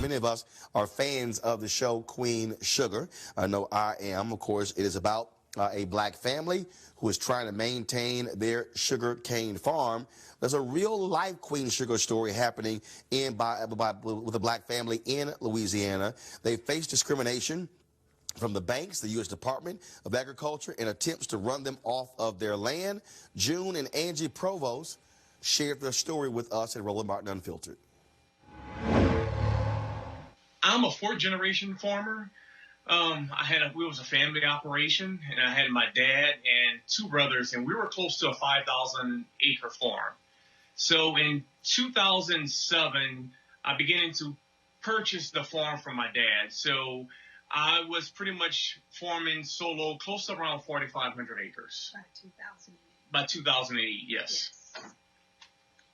many of us are fans of the show Queen Sugar. I know I am. Of course, it is about a black family who is trying to maintain their sugarcane farm. There's a real-life Queen Sugar story happening with a black family in Louisiana. They face discrimination from the banks, the U.S. Department of Agriculture, in attempts to run them off of their land. June and Angie Provost shared their story with us at Roland Martin Unfiltered. I'm a fourth-generation farmer. We was a family operation, and I had my dad and two brothers, and we were close to a 5,000-acre farm. So in 2007, I began to purchase the farm from my dad. So I was pretty much farming solo, close to around 4,500 acres. By 2008, yes.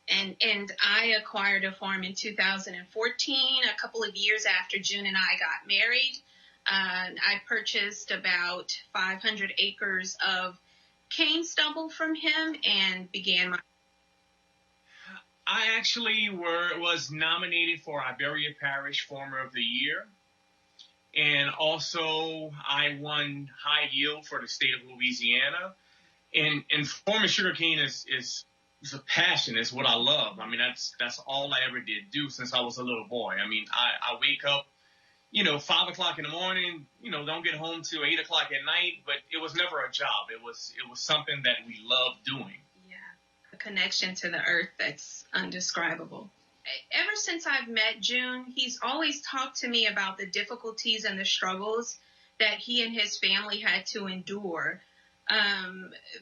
And I acquired a farm in 2014, a couple of years after June and I got married. I purchased about 500 acres of cane stubble from him and began my... I actually was nominated for Iberia Parish Farmer of the Year. And also, I won high yield for the state of Louisiana. And farming sugarcane is a passion. It's what I love. I mean, that's all I ever did do since I was a little boy. I mean, I wake up, 5 o'clock in the morning, don't get home till 8 o'clock at night. But it was never a job. It was something that we loved doing. Yeah, a connection to the earth that's undescribable. Ever since I've met June, he's always talked to me about the difficulties and the struggles that he and his family had to endure,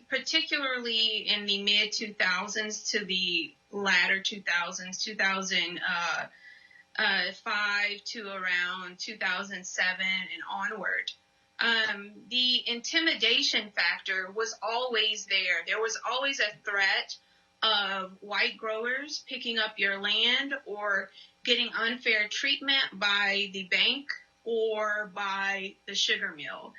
particularly in the mid-2000s to the latter 2000s, 2005 to around 2007 and onward. The intimidation factor was always there. There was always a threat of white growers picking up your land or getting unfair treatment by the bank or by the sugar mill.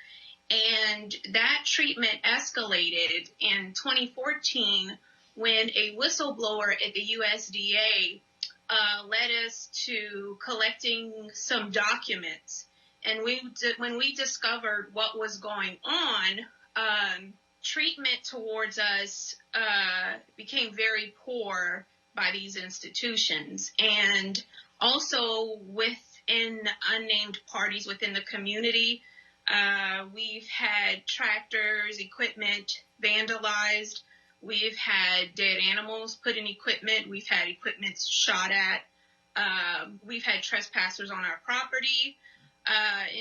And that treatment escalated in 2014 when a whistleblower at the USDA led us to collecting some documents. And when we discovered what was going on, treatment towards us became very poor by these institutions. And also within unnamed parties within the community, we've had tractors, equipment vandalized. We've had dead animals put in equipment. We've had equipment shot at. We've had trespassers on our property.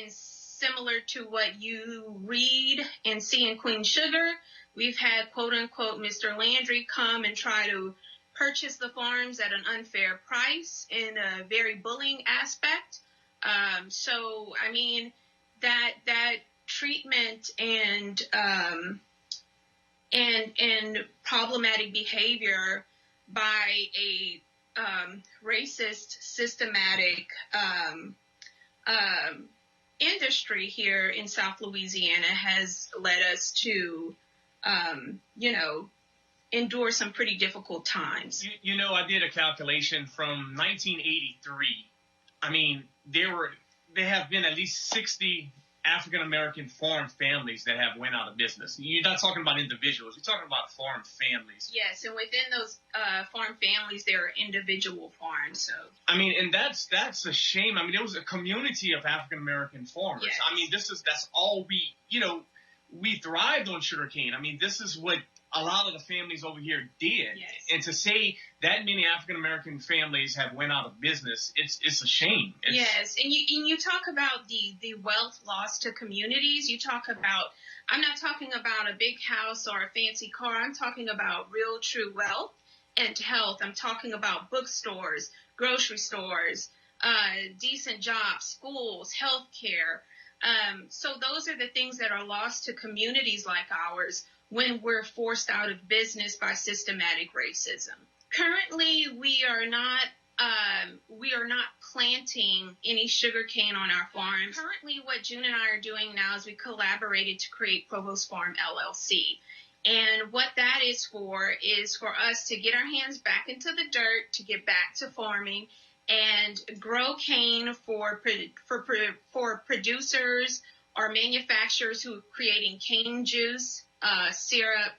Similar to what you read and see in Queen Sugar, we've had, quote unquote, Mr. Landry come and try to purchase the farms at an unfair price in a very bullying aspect. So, I mean, that treatment and problematic behavior by a racist, systematic industry here in South Louisiana has led us to, endure some pretty difficult times. I did a calculation from 1983. I mean, there have been at least 60 African-American farm families that have went out of business. You're not talking about individuals. You're talking about farm families. Yes, and within those farm families, there are individual farms. So I mean, and that's a shame. I mean, there was a community of African-American farmers. Yes. I mean, that's all we thrived on sugarcane. I mean, this is what a lot of the families over here did. Yes. And to say that many African-American families have went out of business, it's a shame. Yes, and you talk about the wealth lost to communities. You talk about, I'm not talking about a big house or a fancy car. I'm talking about real, true wealth and health. I'm talking about bookstores, grocery stores, decent jobs, schools, health care. So those are the things that are lost to communities like ours when we're forced out of business by systematic racism. Currently, we are not planting any sugarcane on our farms. Currently, what June and I are doing now is we collaborated to create Provos Farm LLC. And what that is for us to get our hands back into the dirt, to get back to farming, and grow cane for producers or manufacturers who are creating cane juice, syrup,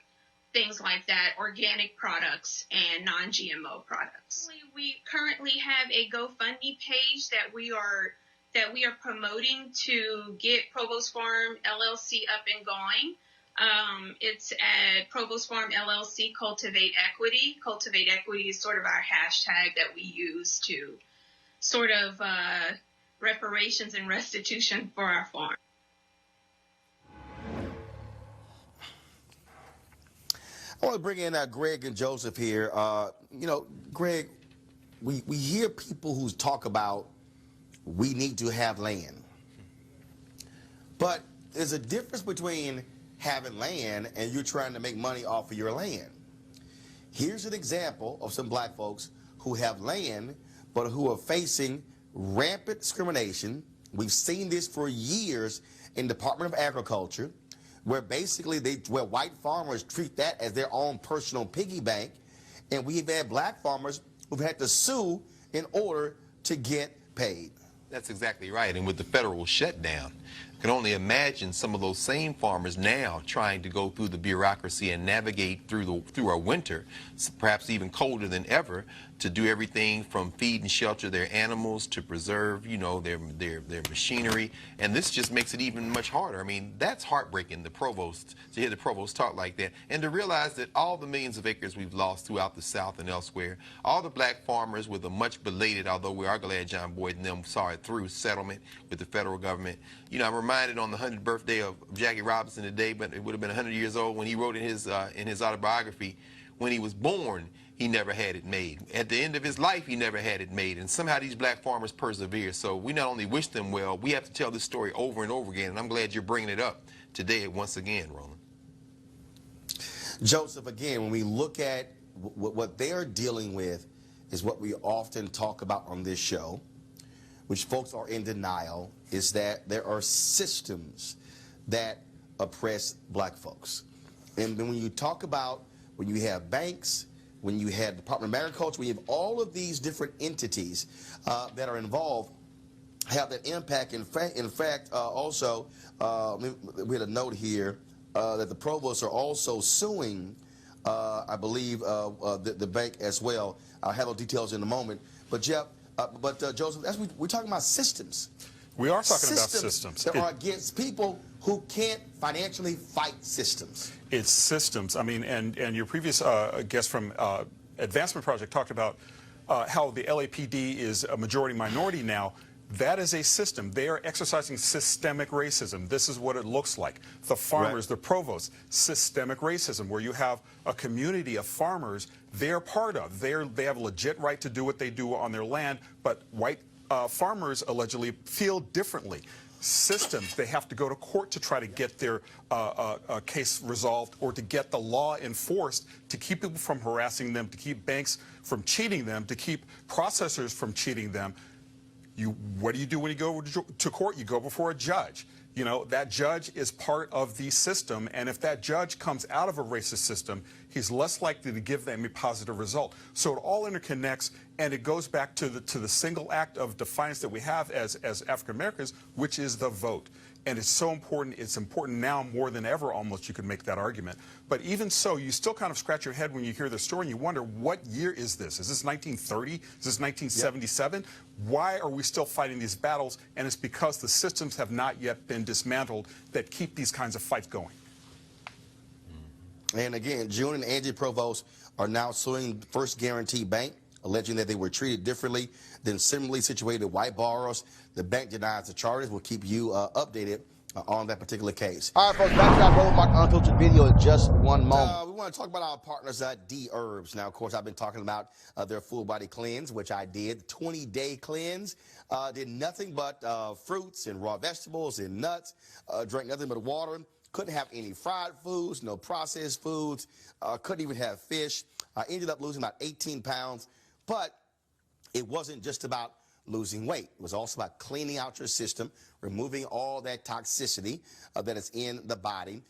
things like that, organic products and non-GMO products. We currently have a GoFundMe page that we are promoting to get Provos Farm LLC up and going. It's at Provos Farm LLC Cultivate Equity. Cultivate Equity is sort of our hashtag that we use to sort of reparations and restitution for our farm. I want to bring in Greg and Joseph here. Greg, we hear people who talk about we need to have land. But there's a difference between having land and you're trying to make money off of your land. Here's an example of some black folks who have land but who are facing rampant discrimination. We've seen this for years in the Department of Agriculture, where basically where white farmers treat that as their own personal piggy bank, and we've had black farmers who've had to sue in order to get paid. That's exactly right. And with the federal shutdown, I can only imagine some of those same farmers now trying to go through the bureaucracy and navigate through our winter, perhaps even colder than ever, to do everything from feed and shelter their animals to preserve, their machinery. And this just makes it even much harder. I mean, that's heartbreaking, to hear the provost talk like that, and to realize that all the millions of acres we've lost throughout the South and elsewhere, all the black farmers with a much belated, although we are glad John Boyd and them saw it through, settlement with the federal government. I'm reminded on the 100th birthday of Jackie Robinson today, but it would have been 100 years old when he wrote in his autobiography, when he was born, he never had it made. At the end of his life, he never had it made. And somehow these black farmers persevere. So we not only wish them well, we have to tell this story over and over again. And I'm glad you're bringing it up today once again, Roland. Joseph, again, when we look at what they're dealing with is what we often talk about on this show, which folks are in denial, is that there are systems that oppress black folks. And when you talk about when you have banks, when you have Department of Agriculture, when you have all of these different entities that are involved, have that impact. In fact, also, we had a note here that the provosts are also suing, I believe, the bank as well. I'll have those details in a moment. But Jeff, Joseph, we're talking about systems. We are talking about systems that are against people who can't financially fight systems. It's systems. I mean, and your previous guest from Advancement Project talked about how the LAPD is a majority minority now. That is a system. They are exercising systemic racism. This is what it looks like. The farmers, the provosts, systemic racism, where you have a community of farmers they're part of. They have a legit right to do what they do on their land, but white farmers allegedly feel differently. Systems, they have to go to court to try to get their case resolved or to get the law enforced to keep people from harassing them, to keep banks from cheating them, to keep processors from cheating them. What do you do when you go to court? You go before a judge. You know, that judge is part of the system, and if that judge comes out of a racist system, he's less likely to give them a positive result. So it all interconnects, and it goes back to the single act of defiance that we have as African Americans, which is the vote. And it's so important. It's important now more than ever, almost, you could make that argument. But even so, you still kind of scratch your head when you hear the story and you wonder, what year is this? Is this 1930? Is this 1977? Yep. Why are we still fighting these battles? And it's because the systems have not yet been dismantled that keep these kinds of fights going. And again, June and Angie Provost are now suing First Guarantee Bank, alleging that they were treated differently than similarly situated white borrowers. The bank denies the charges. We'll keep you updated on that particular case. All right, folks, back to our Roland Unfiltered video in just one moment. We want to talk about our partners at D-Herbs. Now, of course, I've been talking about their full body cleanse, which I did, 20-day cleanse. Did nothing but fruits and raw vegetables and nuts, drank nothing but water. Couldn't have any fried foods, no processed foods, couldn't even have fish. I ended up losing about 18 pounds, but it wasn't just about losing weight. It was also about cleaning out your system, removing all that toxicity that is in the body,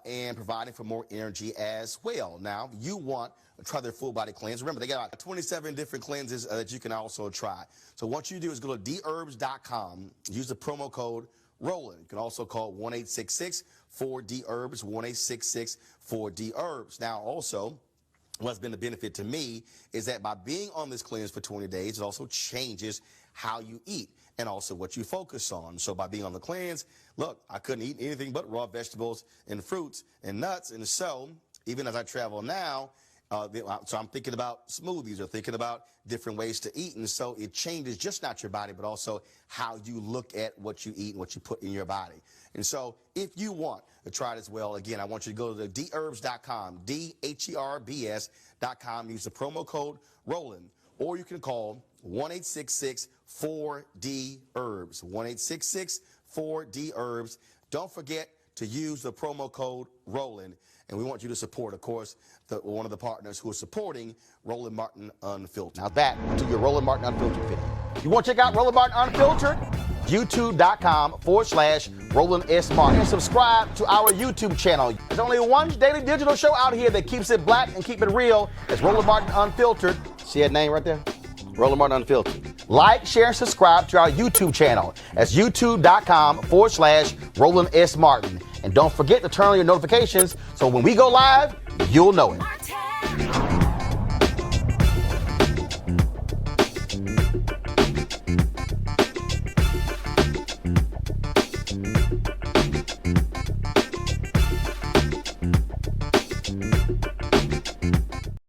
and providing for more energy as well. Now, you want to try their full body cleanse. Remember, they got about 27 different cleanses that you can also try. So what you do is go to dherbs.com, use the promo code Roland. You can also call 1-866-4DHERBS, 1-866-4DHERBS. Now, also, what's been the benefit to me is that by being on this cleanse for 20 days, it also changes how you eat and also what you focus on. So by being on the cleanse, look, I couldn't eat anything but raw vegetables and fruits and nuts. And so even as I travel now, so I'm thinking about smoothies or thinking about different ways to eat. And so it changes just not your body, but also how you look at what you eat and what you put in your body. And so if you want to try it as well, again, I want you to go to dherbs.com, DHERBS.com, use the promo code Roland, or you can call 1-866-4DHERBS, 1-866-4DHERBS. Don't forget to use the promo code Roland. And we want you to support, of course, one of the partners who is supporting Roland Martin Unfiltered. Now back to your Roland Martin Unfiltered video. You want to check out Roland Martin Unfiltered? YouTube.com/Roland S. Martin. And subscribe to our YouTube channel. There's only one daily digital show out here that keeps it black and keep it real. It's Roland Martin Unfiltered. See that name right there? Roland Martin Unfiltered. Like, share, and subscribe to our YouTube channel. That's youtube.com/Roland S. Martin. And don't forget to turn on your notifications so when we go live, you'll know it.